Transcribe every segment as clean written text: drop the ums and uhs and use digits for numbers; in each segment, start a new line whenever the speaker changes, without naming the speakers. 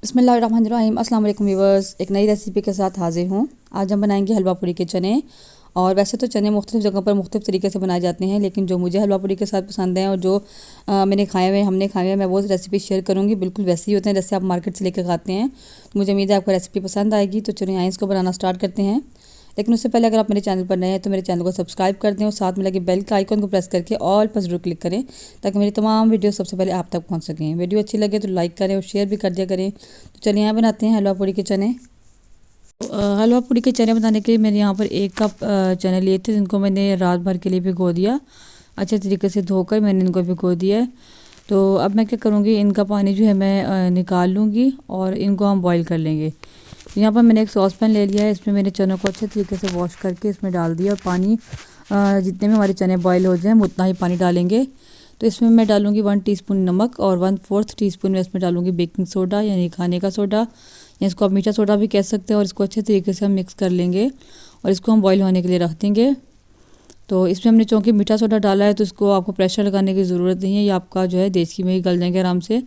बिस्मिल्लाहिर्रहमानिर्रहीम। अस्सलाम वालेकुम व्यूअर्स, एक नई रेसिपी के साथ हाजिर हूँ। आज हम बनाएंगे हलवा पूरी के चने। और वैसे तो चने मुख्तलिफ़ जगहों पर मुख्तलिफ़ तरीके से बनाए जाते हैं, लेकिन जो मुझे हलवा पूरी के साथ पसंद हैं और जो मैंने खाए हुए हमने खाए हुए, मैं वो रेसिपी शेयर करूँगी। बिल्कुल वैसे ही होते हैं जैसे आप मार्केट से लेकर खाते हैं। तो मुझे उम्मीद है आपको रेसिपी पसंद आएगी। तो चलिए आइए इसको बनाना स्टार्ट करते हैं। लेकिन उससे पहले अगर आप मेरे चैनल पर नए हैं तो मेरे चैनल को सब्सक्राइब कर दें और साथ में लगे बेल का आइकन को प्रेस करके ऑल पर ज़रूर क्लिक करें, ताकि मेरी तमाम वीडियो सबसे पहले आप तक पहुंच सकें। वीडियो अच्छी लगे तो लाइक करें और शेयर भी कर दिया करें। तो चलिए यहाँ बनाते हैं हलवा पूरी के चने। हलवा पूरी के चने बनाने के लिए मैंने यहाँ पर 1 कप चने लिए थे, जिनको मैंने रात भर के लिए भिगो दिया। अच्छे तरीके से धोकर मैंने इनको भिगो दिया है। तो अब मैं क्या करूँगी, इनका पानी जो है मैं निकाल लूँगी और इनको हम बॉईल कर लेंगे। यहाँ पर मैंने एक सॉस पैन ले लिया है, इसमें मैंने चनों को अच्छे तरीके से वॉश करके इसमें डाल दिया। और पानी जितने में हमारे चने बॉईल हो जाए हम उतना ही पानी डालेंगे। तो इसमें मैं डालूँगी 1 टीस्पून नमक और 1/4 टीस्पून में इसमें डालूँगी बेकिंग सोडा यानी खाने का सोडा, या इसको आप मीठा सोडा भी कह सकते हैं। और इसको अच्छे तरीके से हम मिक्स कर लेंगे और इसको हम बॉईल होने के लिए रख देंगे। तो इसमें हमने चूँकि मीठा सोडा डाला है तो इसको आपको प्रेशर लगाने की ज़रूरत नहीं है, ये आपका जो है देसी में ही गल जाएंगे आराम से।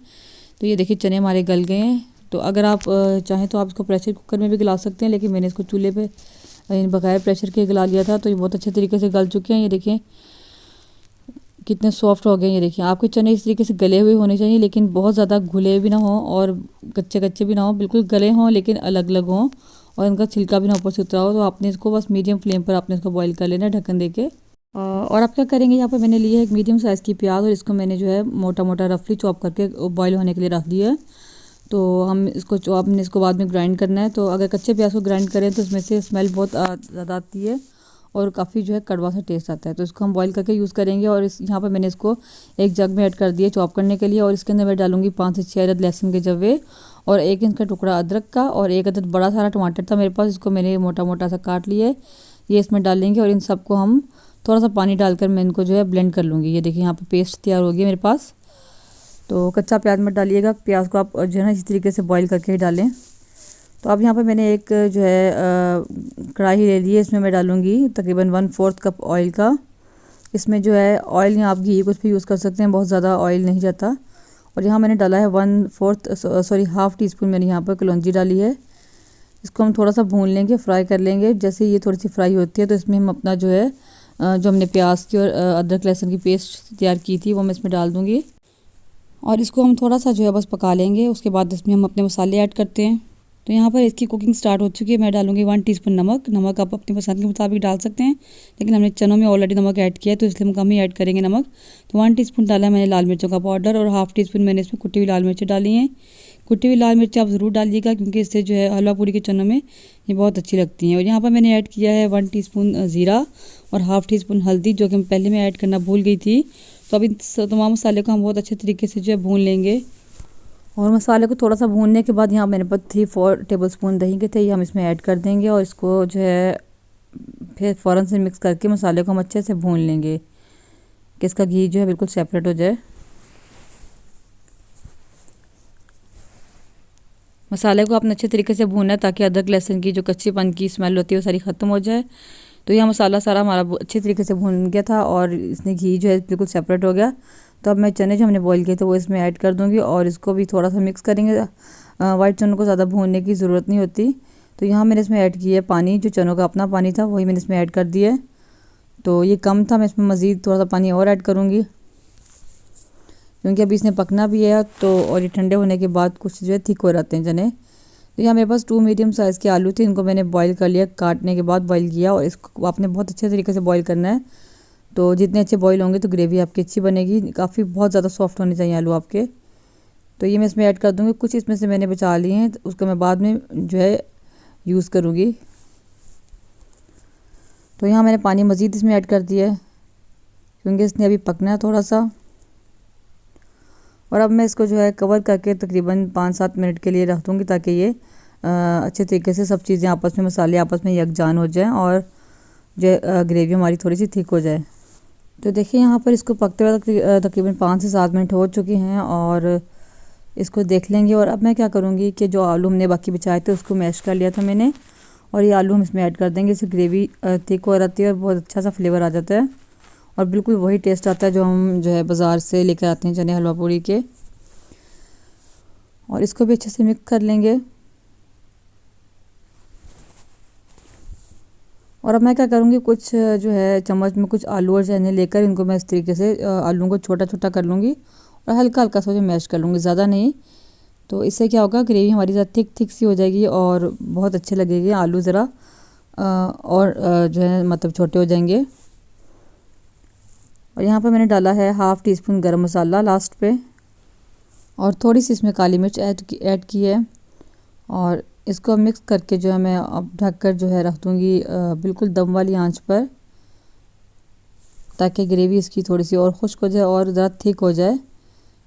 तो ये देखिए चने हमारे गल गए हैं। तो अगर आप चाहें तो आप इसको प्रेशर कुकर में भी गला सकते हैं, लेकिन मैंने इसको चूल्हे पे बगैर प्रेशर के गला लिया था। तो ये बहुत अच्छे तरीके से गल चुके हैं। ये देखें कितने सॉफ्ट हो गए। ये देखिए आपके चने इस तरीके से गले हुए होने चाहिए, लेकिन बहुत ज़्यादा घुले भी ना हों और कच्चे कच्चे भी ना हों, बिल्कुल गले हों लेकिन अलग अलग हों और इनका छिलका भी ना ऊपर से उतरा हो। तो आपने इसको बस मीडियम फ्लेम पर आपने इसको बॉईल कर लेना है ढक्कन दे के। और आप क्या करेंगे, यहाँ पर मैंने लिया है एक मीडियम साइज़ की प्याज और इसको मैंने जो है मोटा मोटा रफली चॉप करके बॉईल होने के लिए रख दिया है। तो हम इसको आपने इसको बाद में ग्राइंड करना है। तो अगर कच्चे प्याज को ग्राइंड करें तो इसमें से स्मेल बहुत ज़्यादा आती है और काफ़ी जो है कड़वा सा टेस्ट आता है। तो इसको हम बॉईल करके यूज़ करेंगे। और इस यहाँ पर मैंने इसको एक जग में ऐड कर दिया चॉप करने के लिए। और इसके अंदर मैं डालूँगी 5 से 6 अदद लहसुन के जवे और 1 इंच का टुकड़ा अदरक का और 1 अदद बड़ा सारा टमाटर था मेरे पास, इसको मैंने मोटा मोटा सा काट लिया है। ये इसमें डालेंगे और इन सबको हम थोड़ा सा पानी डालकर मैं इनको जो है ब्लेंड कर लूँगी। ये देखिए यहाँ पे पेस्ट तैयार हो गया मेरे पास। तो कच्चा प्याज मत डालिएगा, प्याज को आप जो है ना इसी तरीके से बॉईल करके ही डालें। तो अब यहाँ पे मैंने एक जो है कढ़ाई ले ली है, इसमें मैं डालूँगी तकरीबन 1/4 कप ऑयल का। इसमें जो है ऑयल या आप घी कुछ भी यूज़ कर सकते हैं, बहुत ज़्यादा ऑयल नहीं जाता। और यहाँ मैंने डाला है 1/4 टीस्पून मैंने यहाँ पर कलौंजी डाली है। इसको हम थोड़ा सा भून लेंगे, फ्राई कर लेंगे। जैसे ये थोड़ी सी फ्राई होती है तो इसमें हम अपना जो है जो हमने प्याज की और अदरक लहसुन की पेस्ट तैयार की थी वो मैं इसमें डाल दूँगी। और इसको हम थोड़ा सा जो है बस पका लेंगे। उसके बाद इसमें हम अपने मसाले ऐड करते हैं। तो यहाँ पर इसकी कुकिंग स्टार्ट हो चुकी है। मैं डालूँगी 1 टीस्पून नमक। नमक आप अपनी पसंद के मुताबिक डाल सकते हैं, लेकिन हमने चनों में ऑलरेडी नमक ऐड किया है तो इसलिए हम कम ही ऐड करेंगे नमक। तो 1 टीस्पून डाला है मैंने लाल मिर्चों का पाउडर और ½ टीस्पून मैंने इसमें कुटी हुई लाल मिर्च डाली हैं। कुटी हुई लाल मिर्च आप ज़रूर डालिएगा, क्योंकि इससे जो है हलवा पूरी के चनों में ये बहुत अच्छी लगती हैं। और यहाँ पर मैंने ऐड किया है 1 टीस्पून ज़ीरा और ½ टीस्पून हल्दी, जो कि मैं पहले में ऐड करना भूल गई थी। तो अब इन तमाम मसाले को हम बहुत अच्छे तरीके से जो है भून लेंगे। और मसाले को थोड़ा सा भूनने के बाद यहाँ मेरे पास 3-4 टेबलस्पून दही के थे, ये हम इसमें ऐड कर देंगे। और इसको जो है फिर फ़ौरन से मिक्स करके मसाले को हम अच्छे से भून लेंगे कि इसका घी जो है बिल्कुल सेपरेट हो जाए। मसाले को आपने अच्छे तरीके से भूनना है ताकि अदरक लहसुन की जो कच्चीपन की स्मेल होती है वो सारी ख़त्म हो जाए। तो यह मसाला सारा हमारा अच्छे तरीके से भून गया था और इसने घी जो है बिल्कुल सेपरेट हो गया। तो अब मैं चने जो हमने बॉईल किए थे वो इसमें ऐड कर दूंगी और इसको भी थोड़ा सा मिक्स करेंगे। वाइट चनों को ज़्यादा भूनने की ज़रूरत नहीं होती। तो यहाँ मैंने इसमें ऐड किया है पानी, जो चनों का अपना पानी था वही मैंने इसमें ऐड कर दिया है। तो ये कम था, मैं इसमें मज़ीद थोड़ा सा पानी और ऐड करूँगी, क्योंकि अभी इसने पकना भी है। तो और ये ठंडे होने के बाद कुछ जो है थिक हो जाते हैं चने। तो यहाँ मेरे पास 2 मीडियम साइज़ के आलू थे, इनको मैंने बॉईल कर लिया, काटने के बाद बॉईल किया। और इसको आपने बहुत अच्छे तरीके से बॉईल करना है। तो जितने अच्छे बॉईल होंगे तो ग्रेवी आपकी अच्छी बनेगी। काफ़ी बहुत ज़्यादा सॉफ्ट होने चाहिए आलू आपके। तो ये मैं इसमें ऐड कर दूँगी। कुछ इसमें से मैंने बचा लिए हैं, तो उसको मैं बाद में जो है यूज़ करूँगी। तो यहाँ मैंने पानी मज़ीद इसमें ऐड कर दिया है, क्योंकि इसने अभी पकना है थोड़ा सा। और अब मैं इसको जो है कवर करके तकरीबन 5-7 मिनट के लिए रख दूँगी, ताकि ये अच्छे तरीके से सब चीज़ें आपस में, मसाले आपस में यकजान हो जाएं और जो ग्रेवी हमारी थोड़ी सी थिक हो जाए। तो देखिए यहाँ पर इसको पकते हुए तकरीबन 5 से 7 मिनट हो चुके हैं और इसको देख लेंगे। और अब मैं क्या करूँगी कि जो आलू हमने बाकी बचाए थे उसको मैश कर लिया था मैंने, और ये आलू हम इसमें ऐड कर देंगे। इससे ग्रेवी थिक हो जाती है और बहुत अच्छा सा फ्लेवर आ जाता है और बिल्कुल वही टेस्ट आता है जो हम जो है बाज़ार से लेकर आते हैं चने हलवा पूरी के। और इसको भी अच्छे से मिक्स कर लेंगे। और अब मैं क्या करूँगी, कुछ जो है चम्मच में कुछ आलू और चने लेकर इनको मैं इस तरीके से आलूओं को छोटा छोटा कर लूँगी और हल्का हल्का सा जो मैश कर लूँगी, ज़्यादा नहीं। तो इससे क्या होगा, ग्रेवी हमारी ज़रा थिक थिक सी हो जाएगी और बहुत अच्छे लगेगी। आलू ज़रा और जो है मतलब छोटे हो जाएंगे। और यहाँ पर मैंने डाला है हाफ़ टी स्पून गरम मसाला लास्ट पे, और थोड़ी सी इसमें काली मिर्च ऐड की है। और इसको मिक्स करके जो है मैं अब ढककर जो है रख दूँगी बिल्कुल दम वाली आंच पर, ताकि ग्रेवी इसकी थोड़ी सी और खुश्क हो जाए और ज़रा थिक हो जाए,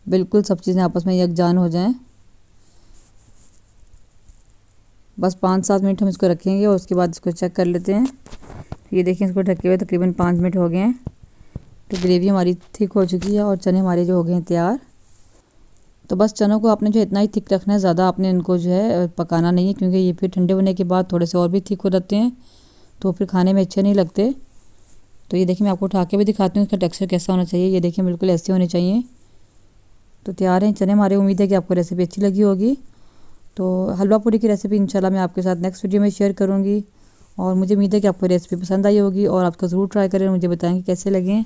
बिल्कुल सब चीज़ें आपस में यकजान हो जाएं। बस 5-7 मिनट हम इसको रखेंगे और उसके बाद इसको चेक कर लेते हैं। ये देखिए, इसको ढके हुए तकरीबन 5 मिनट हो गए हैं। तो ग्रेवी हमारी थिक हो चुकी है और चने हमारे जो हो गए हैं तैयार। तो बस चनों को आपने जो इतना ही थिक रखना है, ज़्यादा आपने इनको जो है पकाना नहीं है, क्योंकि ये फिर ठंडे होने के बाद थोड़े से और भी थिक हो जाते हैं, तो फिर खाने में अच्छे नहीं लगते। तो ये देखिए, मैं आपको उठा के भी दिखाती हूँ इसका टेक्सचर कैसा होना चाहिए। ये देखिए, बिल्कुल ऐसे होने चाहिए। तो तैयार हैं चने हमारे। उम्मीद है कि आपको रेसिपी अच्छी लगी होगी। तो हलवा पूरी की रेसिपी इंशाल्लाह मैं आपके साथ नेक्स्ट वीडियो में शेयर करूँगी। और मुझे उम्मीद है कि आपको रेसिपी पसंद आई होगी और आपका ज़रूर ट्राई करें, मुझे बताएं कि कैसे लगें।